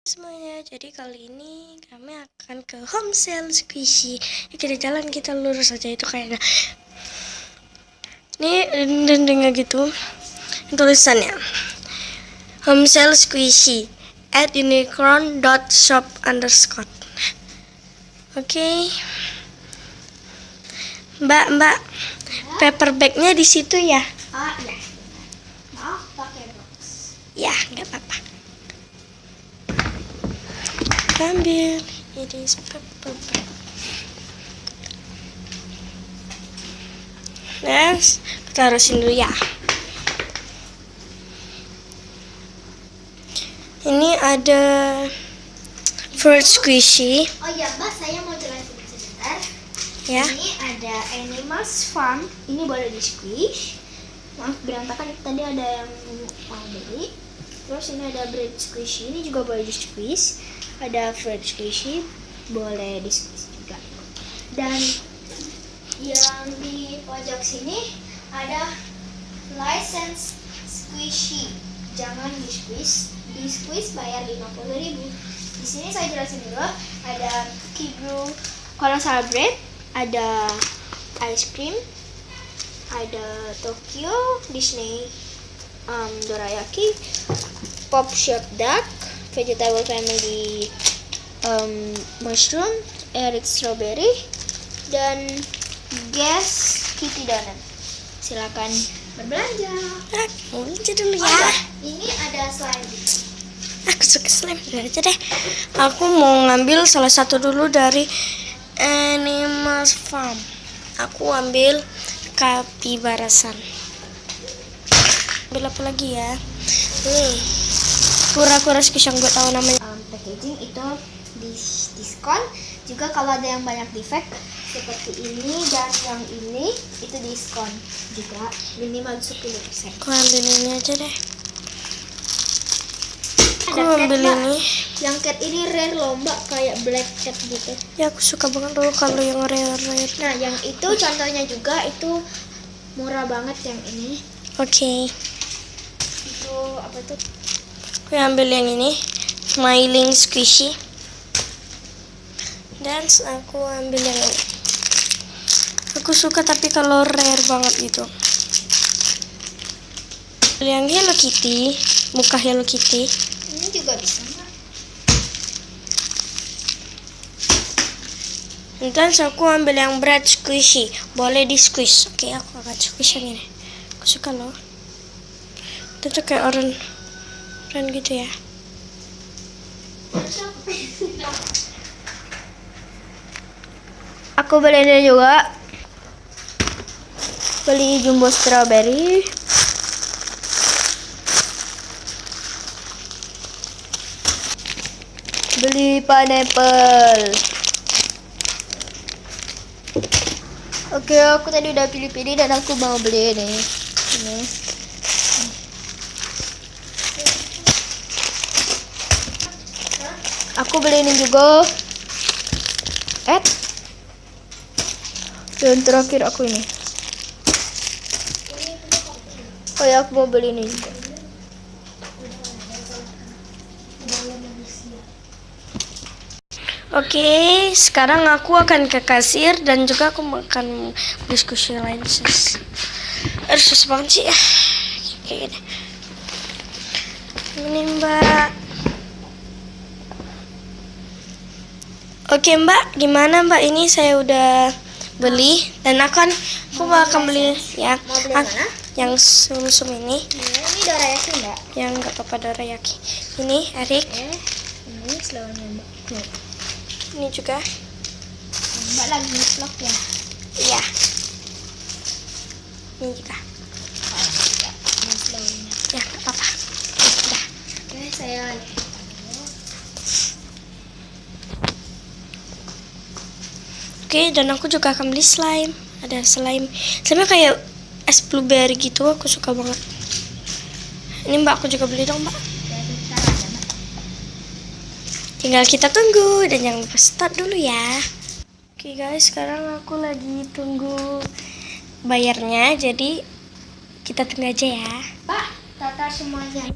Semuanya, jadi kali ini kami akan ke home sale squishy. Kita jalan, kita lurus aja, itu kayaknya ini dendengnya gitu tulisannya home sale squishy at unicorn.shop_. Oke. Mbak, paper bagnya di situ ya? Oh iya. Maaf pakai box. Ya, nggak apa-apa. Ambil, ini paper bag. Nah, kita taruhin dulu ya. Ini ada fruit squishy. Oh iya Mbak, saya mau jelasin sebentar. Ya. Ini ada Animals Farm. Ini boleh di squish. Maaf berantakan, tadi ada yang mau beli. Terus ini ada bread squishy. Ini juga boleh di squish. Ada fruit squishy, boleh di squish juga. Dan yang di pojok sini ada license squishy. Jangan di squish. Di squish bayar 50.000. Di sini saya jelasin dulu. Ada Kibru Colosal Bread, ada ice cream, ada Tokyo Disney dorayaki, Pop Shop Duck, Vegetable Family Mushroom, Eric Strawberry, dan Guess Kitty Donut. Silakan berbelanja. Belanja dulu ya. Oh, ya. Ini ada slime. Aku suka slime aja deh. Aku mau ngambil salah satu dulu dari Animals Farm. Aku ambil kapibarasan. Ambil apa lagi ya? Nih, kura-kura squishy yang gue tahu namanya. Packaging itu diskon. Juga kalau ada yang banyak defect seperti ini dan yang ini itu diskon juga minimal 10%. Aku ambil ini aja deh. Aku Ada cat, ambil Mbak. ini. Yang cat ini rare loh Mbak, kayak black cat gitu. Ya, aku suka banget dulu kalau yang rare. Nah yang itu contohnya juga itu murah banget yang ini. Oke. Itu apa tuh? Aku ambil yang ini, smiling squishy. Dan aku ambil yang ini. Aku suka tapi kalau rare banget gitu. Yang Hello Kitty, muka Hello Kitty. Ini juga bisa Mbak. Dan aku ambil yang bread squishy, boleh di squish. Oke, aku akan squish yang ini. Aku suka loh. Itu tuh kayak orange gitu ya. Aku beli ini juga. Beli jumbo strawberry. Beli pineapple. Oke, aku tadi udah pilih-pilih dan aku mau beli ini. Aku beli ini juga. Dan terakhir aku ini. Oh ya, aku mau beli ini juga. Oke, sekarang aku akan ke kasir dan juga aku akan diskusi lain. Susah banget sih ya. Kayak gini. Ini Mbak. Oke Mbak, gimana Mbak? Ini saya udah beli dan akan beli ya. Mau beli mana? Yang sum-sum ini. Ini dorayaki Mbak. Yang nggak apa-apa dorayaki. Ini Erik. Ini slownya Mbak. Ini juga. Mbak lagi vlog ya? Iya. Ini juga. Ini slownya. Ya, nggak apa-apa. Udah. Oke, saya Oke, dan aku juga akan beli slime. Ada slime. Slime kayak es blueberry gitu, aku suka banget. Ini Mbak, aku juga beli dong Mbak. Tinggal kita tunggu dan jangan lupa start dulu ya. Oke guys, sekarang aku lagi tunggu bayarnya, jadi kita tunggu aja ya. Pak, tata semuanya.